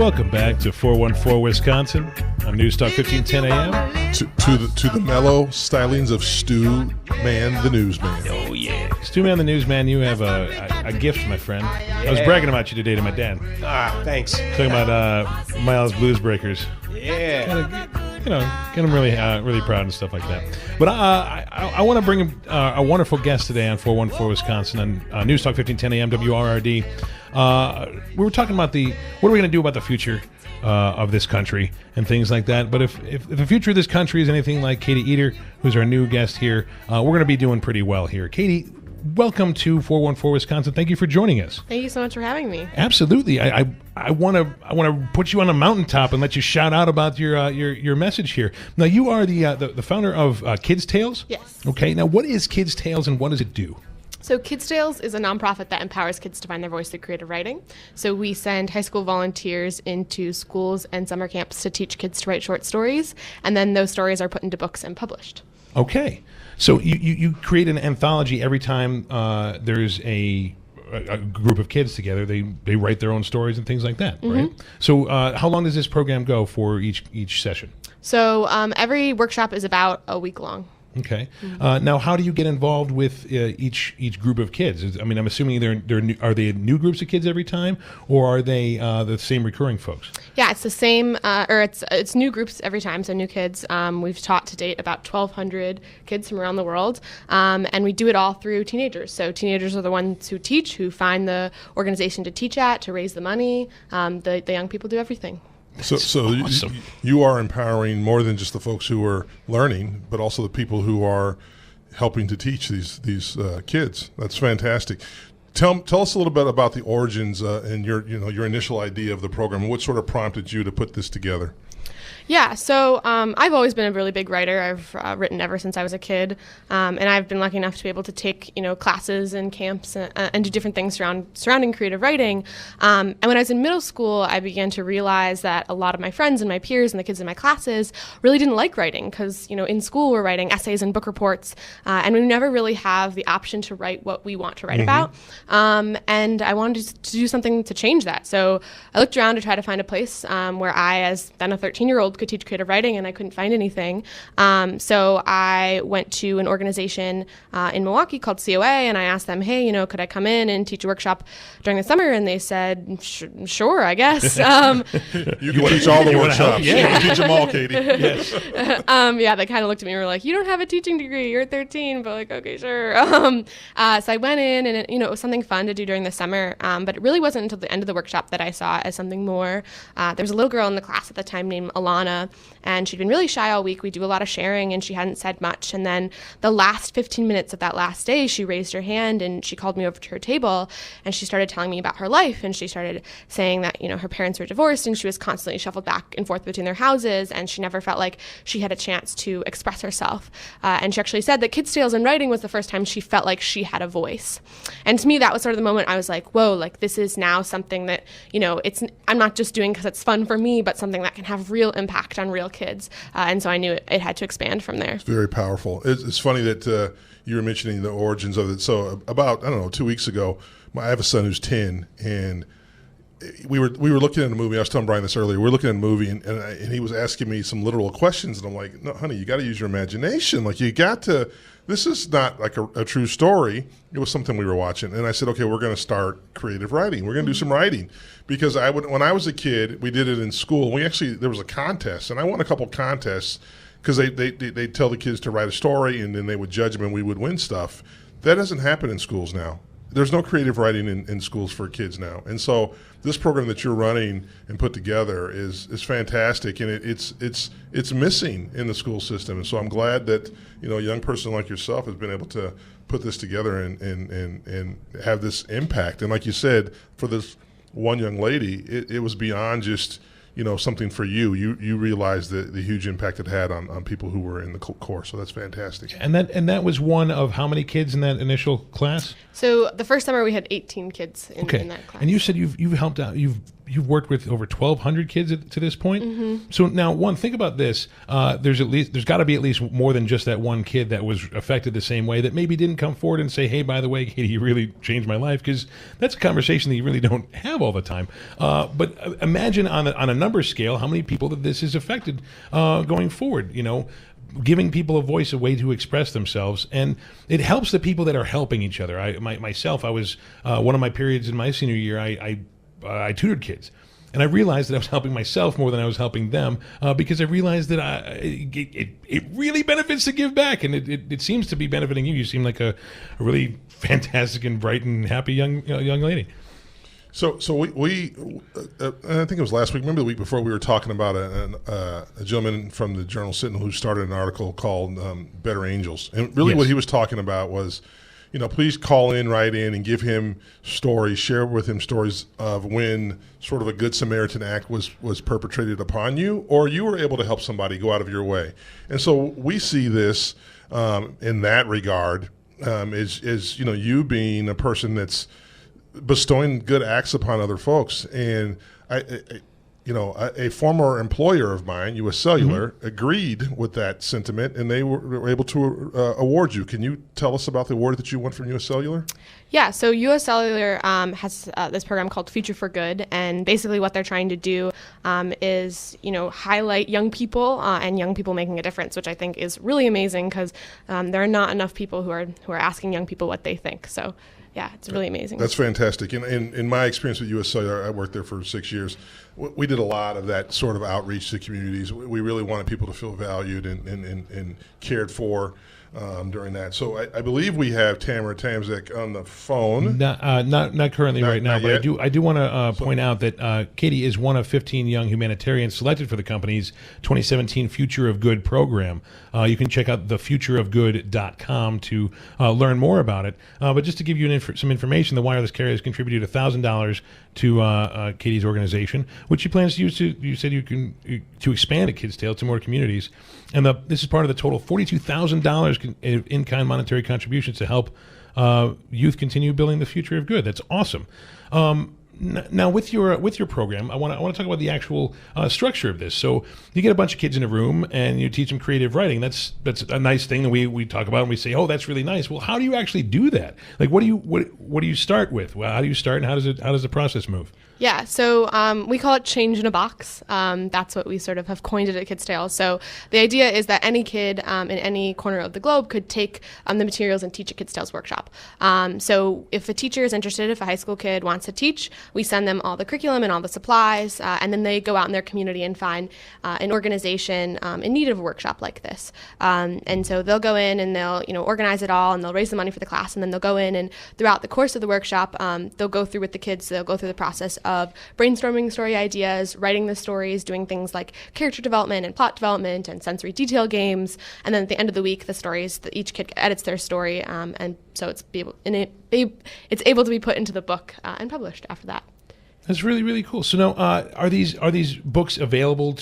Welcome back to 414 Wisconsin on News Talk 1510 AM. To the mellow stylings of Stu Man, the newsman. Oh, yeah. Stu Man, the newsman, you have a gift, my friend. Yeah. I was bragging about you today to my dad. Thanks. Talking about Miles Blues Breakers. Yeah. Get him really proud and stuff like that. But I want to bring a wonderful guest today on 414 Wisconsin on News Talk 1510 AM WRRD. We were talking about what are we going to do about the future of this country and things like that. But if the future of this country is anything like Katie Eater, who's our new guest here, we're going to be doing pretty well here. Katie, welcome to 414 Wisconsin. Thank you for joining us. Thank you so much for having me. Absolutely. I want to put you on a mountaintop and let you shout out about your message here. Now, you are the founder of Kids Tales. Yes. Okay. Now, what is Kids Tales and what does it do? So Kids Tales is a nonprofit that empowers kids to find their voice through creative writing. So we send high school volunteers into schools and summer camps to teach kids to write short stories, and then those stories are put into books and published. Okay. So you create an anthology every time there's a group of kids together. They write their own stories and things like that, mm-hmm. right? So how long does this program go for each session? So every workshop is about a week long. Okay. Now, how do you get involved with each group of kids? I'm assuming are they new groups of kids every time, or are they the same recurring folks? Yeah, it's the same, or it's new groups every time, so new kids. We've taught to date about 1,200 kids from around the world, and we do it all through teenagers. So teenagers are the ones who teach, who find the organization to teach at, to raise the money. The young people do everything. So awesome. You are empowering more than just the folks who are learning, but also the people who are helping to teach these kids. That's fantastic. Tell us a little bit about the origins and your initial idea of the program. What sort of prompted you to put this together? Yeah, so I've always been a really big writer. I've written ever since I was a kid, and I've been lucky enough to be able to take classes and camps and do different things surrounding creative writing. And when I was in middle school, I began to realize that a lot of my friends and my peers and the kids in my classes really didn't like writing because in school we're writing essays and book reports, and we never really have the option to write what we want to write about. And I wanted to do something to change that. So I looked around to try to find a place where I, as then a 13-year-old, could teach creative writing, and I couldn't find anything. So I went to an organization in Milwaukee called COA, and I asked them, hey, could I come in and teach a workshop during the summer? And they said, sure, I guess. You can teach all the workshops. Yeah. You can teach them all, Katie. Yes. Yeah, they kind of looked at me and were like, you don't have a teaching degree, you're 13, but like, okay, sure. So I went in, and it was something fun to do during the summer, but it really wasn't until the end of the workshop that I saw it as something more. There was a little girl in the class at the time named Alana, and she'd been really shy all week. We do a lot of sharing, and she hadn't said much. And then the last 15 minutes of that last day, she raised her hand, and she called me over to her table, and she started telling me about her life. And she started saying that, her parents were divorced, and she was constantly shuffled back and forth between their houses, and she never felt like she had a chance to express herself. And she actually said that Kids Tales and writing was the first time she felt like she had a voice. And to me, that was sort of the moment I was like, whoa, like this is now something that, I'm not just doing because it's fun for me, but something that can have real impact on real kids. And so I knew it had to expand from there. It's very powerful. It's funny that you were mentioning the origins of it. So about, 2 weeks ago, I have a son who's 10, and we were looking at a movie. I was telling Brian this earlier. We were looking at a movie, and he was asking me some literal questions, and I'm like, no, honey, you got to use your imagination. Like, you got to, this is not like a true story. It was something we were watching. And I said, okay, we're going to start creative writing. We're going to do some writing. Because when I was a kid, we did it in school. There was a contest, and I won a couple contests because they'd tell the kids to write a story, and then they would judge them, and we would win stuff. That doesn't happen in schools now. There's no creative writing in schools for kids now. And so this program that you're running and put together is fantastic, and it's missing in the school system. And so I'm glad that a young person like yourself has been able to put this together and have this impact. And like you said, for this one young lady, it was beyond just something for you. You realized the huge impact it had on people who were in the course. So that's fantastic. And that was one of how many kids in that initial class? So the first summer we had 18 kids in that class. And you said you've helped out. You've you've worked with over 1,200 kids to this point. So now, think about this. There's got to be at least more than just that one kid that was affected the same way that maybe didn't come forward and say, "Hey, by the way, Katie, you really changed my life," because that's a conversation that you really don't have all the time. But imagine on a number scale how many people that this has affected going forward. Giving people a voice, a way to express themselves, and it helps the people that are helping each other. Myself, I was one of my periods in my senior year. I tutored kids, and I realized that I was helping myself more than I was helping them because I realized that it really benefits to give back, and it seems to be benefiting you. You seem like a really fantastic and bright and happy young lady. So we I think it was last week. Remember the week before we were talking about a gentleman from the Journal Sentinel who started an article called "Better Angels," and really what he was talking about was, please call in, write in, and give him stories, share with him stories of when sort of a good Samaritan act was perpetrated upon you, or you were able to help somebody go out of your way. And so we see this in that regard is you being a person that's bestowing good acts upon other folks. And a former employer of mine, U.S. Cellular, agreed with that sentiment, and they were able to award you. Can you tell us about the award that you won from U.S. Cellular? Yeah, so U.S. Cellular has this program called Future for Good, and basically what they're trying to do is, highlight young people and young people making a difference, which I think is really amazing because there are not enough people who are asking young people what they think. So. Yeah, it's really amazing. That's fantastic. In my experience with U.S. Cellular, I worked there for 6 years. We did a lot of that sort of outreach to communities. We really wanted people to feel valued and cared for during that. So I believe we have Tamara Tamzek on the phone. Not currently right now, but yet. I do want to point out that Katie is one of 15 young humanitarians selected for the company's 2017 Future of Good program. You can check out thefutureofgood.com to learn more about it. But just to give you some information, the wireless carrier has contributed $1,000 to Katie's organization, which she plans to use to expand a Kids Tale to more communities. And this is part of the total $42,000 in-kind monetary contributions to help youth continue building the future of good. That's awesome. Now, with your program, I want to talk about the actual structure of this. So you get a bunch of kids in a room and you teach them creative writing. That's a nice thing that we talk about and we say, oh, that's really nice. Well, how do you actually do that? Like, what do you start with? Well, how do you start, and how does the process move? Yeah, so we call it change in a box. That's what we sort of have coined it at Kids Tale. So the idea is that any kid in any corner of the globe could take the materials and teach a Kids Tales workshop. So if a teacher is interested, if a high school kid wants to teach, we send them all the curriculum and all the supplies, and then they go out in their community and find an organization in need of a workshop like this. And so they'll go in and they'll organize it all, and they'll raise the money for the class, and then they'll go in and throughout the course of the workshop, they'll go through with the kids, they'll go through the process of brainstorming story ideas, writing the stories, doing things like character development and plot development and sensory detail games. And then at the end of the week, the stories, each kid edits their story, and so it's able to be put into the book and published after that. That's really, really cool. So now, are these books available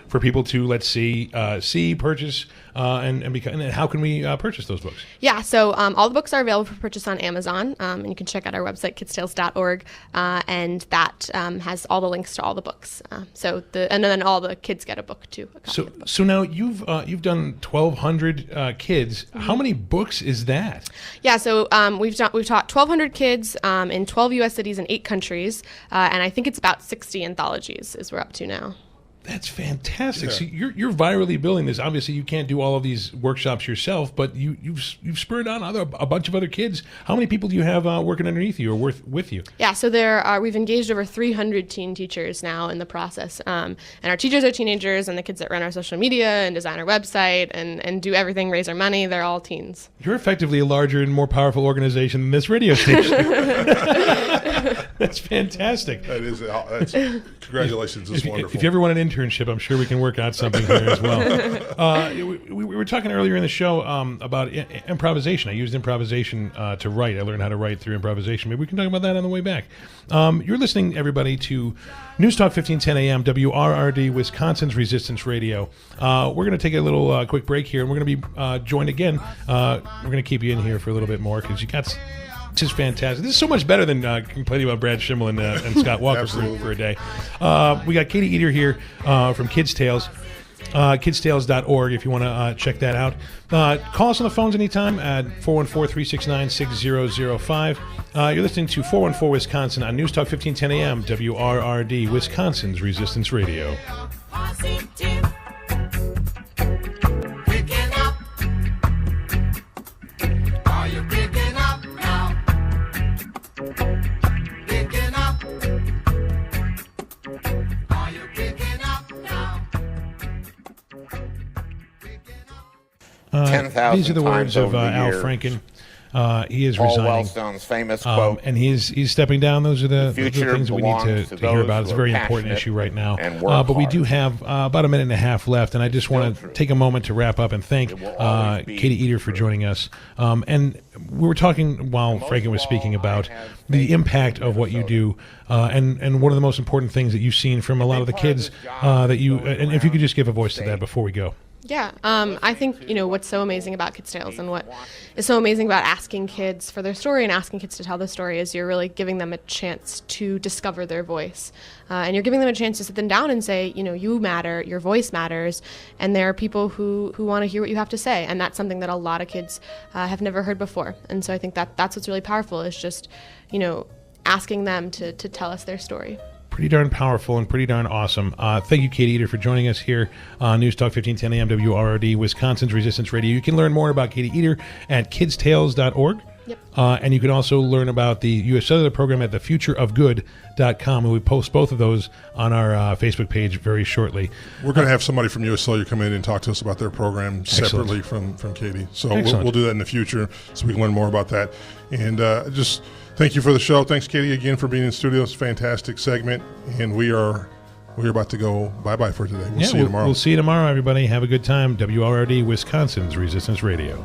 for people to, let's see, purchase, and how can we purchase those books? Yeah, so all the books are available for purchase on Amazon, and you can check out our website, kidstales.org, and that has all the links to all the books. And then all the kids get a book too. So now you've done 1,200 kids. Mm-hmm. How many books is that? Yeah, so we've taught 1,200 kids in 12 U.S. cities and 8 countries. And I think it's about 60 anthologies is we're up to now. That's fantastic. Yeah. So you're virally building this. Obviously, you can't do all of these workshops yourself, but you've spurred on a bunch of other kids. How many people do you have working underneath you or with you? Yeah, so we've engaged over 300 teen teachers now in the process, and our teachers are teenagers, and the kids that run our social media and design our website and do everything, raise our money, they're all teens. You're effectively a larger and more powerful organization than this radio station. That's fantastic. That's congratulations. It's wonderful. If you ever want an internship, I'm sure we can work out something here as well. We were talking earlier in the show about improvisation. I used improvisation to write. I learned how to write through improvisation. Maybe we can talk about that on the way back. You're listening, everybody, to News Talk 1510 AM, WRRD, Wisconsin's Resistance Radio. We're going to take a little quick break here, and we're going to be joined again. We're going to keep you in here for a little bit more because you got This is fantastic. This is so much better than complaining about Brad Schimmel and Scott Walker for a day. We got Katie Eater here from Kids Tales. Kidstales.org if you want to check that out. Call us on the phones anytime at 414-369-6005. You're listening to 414 Wisconsin on News Talk 1510 AM, WRRD, Wisconsin's Resistance Radio. These are the words of Al Franken. He is resigning. Wellstone's famous quote, and he's stepping down. Those are the things that we need to hear about. It's a very important issue right now. But we do have about a minute and a half left, and I just want to take a moment to wrap up and thank Katie Eater for joining us. And we were talking while Franken was speaking about the impact of what you do, and one of the most important things that you've seen from a lot of the kids that you. And if you could just give a voice to that before we go. Yeah, I think, what's so amazing about Kids Tales and what is so amazing about asking kids for their story and asking kids to tell the story is you're really giving them a chance to discover their voice. And you're giving them a chance to sit them down and say, you matter, your voice matters, and there are people who want to hear what you have to say. And that's something that a lot of kids have never heard before. And so I think that's what's really powerful is just, asking them to tell us their story. Pretty darn powerful and pretty darn awesome. Thank you, Katie Eater, for joining us here on News Talk 1510 AM WRRD, Wisconsin's Resistance Radio. You can learn more about Katie Eater at kidstales.org. Yep. And you can also learn about the U.S. Cellular program at thefutureofgood.com, and we post both of those on our Facebook page very shortly. We're going to have somebody from U.S. Cellular come in and talk to us about their program separately from Katie. So we'll do that in the future so we can learn more about that. And just thank you for the show. Thanks, Katie, again for being in the studio. It's a fantastic segment, and we're about to go bye-bye for today. We'll see you tomorrow. We'll see you tomorrow, everybody. Have a good time. WRRD, Wisconsin's Resistance Radio.